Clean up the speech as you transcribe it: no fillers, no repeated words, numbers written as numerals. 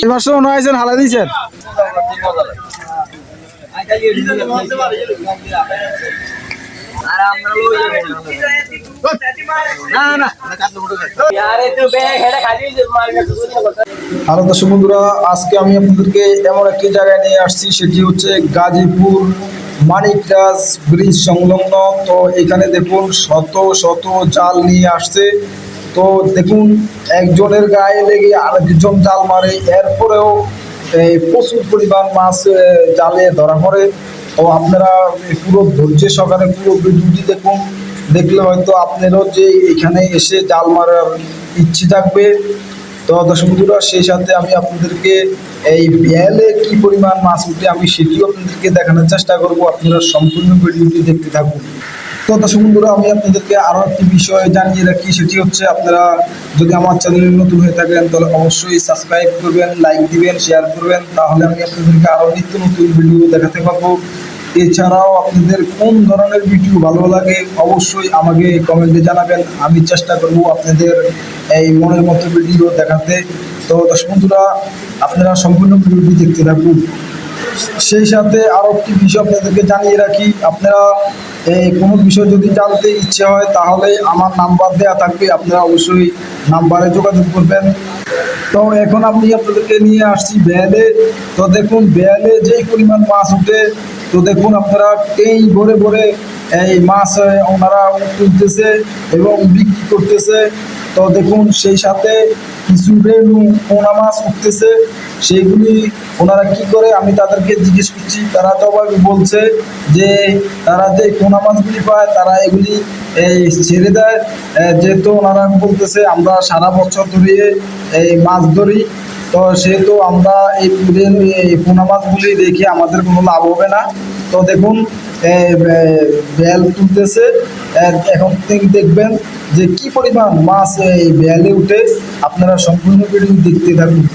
এবার সময় নয়ছেন হালা দিয়েছেন হ্যালো দর্শক বন্ধুরা, আজকে আমি আপনাদেরকে এমন একটি জায়গায় নিয়ে আসছি, সেটি হচ্ছে গাজীপুর মানিকরাজ ব্রিজ সংলগ্ন। তো এখানে দেখুন শত শত জাল নিয়ে আসছে। তো দেখুন একজনের গায়ে লেগে আরেকজন জাল মারে, এরপরেও এই প্রচুর পরিমাণ মাছ জালে ধরা পড়ে। তো আপনারা পুরো ধৈর্য সহকারে পুরো ভিডিওটি দেখুন, দেখলে হয়তো আপনারও যে এখানে এসে জাল মারার ইচ্ছে থাকবে। তো দর্শক বন্ধুরা, সেই সাথে আমি আপনাদেরকে এই বিয়ালে কি পরিমাণ মাছ উঠে আমি সেটিও আপনাদেরকে দেখানোর চেষ্টা করব। আপনারা সম্পূর্ণ ভিডিওটি দেখতে থাকুন। তো দর্শক বন্ধুরা, আমি আপনাদেরকে আরও একটি বিষয় জানিয়ে রাখি, সেটি হচ্ছে আপনারা যদি আমার চ্যানেলে নতুন হয়ে থাকেন তাহলে অবশ্যই সাবস্ক্রাইব করবেন, লাইক দিবেন, শেয়ার করবেন, তাহলে আমি আপনাদেরকে আরও নিত্য নতুন ভিডিও দেখাতে পারবো। এছাড়াও আপনাদের কোন ধরনের ভিডিও ভালো লাগে অবশ্যই আমাকে কমেন্টে জানাবেন, আমি চেষ্টা করব আপনাদের এই মনের মতো ভিডিও দেখাতে। তো দর্শক বন্ধুরা, আপনারা সম্পূর্ণ ভিডিওটি দেখতে থাকুন। সেই সাথে আরও একটি বিষয় আপনাদেরকে জানিয়ে রাখি, আপনারা কোনো বিষয় যদি জানতে ইচ্ছে হয় তাহলে আমার নাম্বার দেওয়া থাকবে, আপনারা অবশ্যই নাম্বারে যোগাযোগ করবেন। তো এখন আমি আপনাদেরকে নিয়ে আসছি বেয়ালে। তো দেখুন বেয়ালে যেই পরিমাণ মাছ উঠে, তো দেখুন আপনারা এই ভরে ভরে এই মাছ ওনারা তুলতেছে এবং বিক্রি করতেছে। তো দেখুন সেই সাথে কিছু রেণু পোনা মাছ উঠতেছে, সেইগুলি ওনারা কি করে আমি তাদেরকে জিজ্ঞেস করছি, তারা জবাবে বলছে যে তারা যে পোনা মাছগুলি পায় তারা এগুলি এই ছেড়ে দেয়। যেহেতু ওনারা বলতেছে আমরা সারা বছর ধরে এই মাছ ধরি, তো সেহেতু আমরা এই পোনা মাছগুলি রেখে আমাদের কোনো লাভ হবে না। তো দেখুন বেল তুলতেছে, এখন দেখবেন যে কি পরিমাণ মাছ এই বেয়ালে উঠে। আপনারা সম্পূর্ণ ভিডিও দেখতে থাকুন।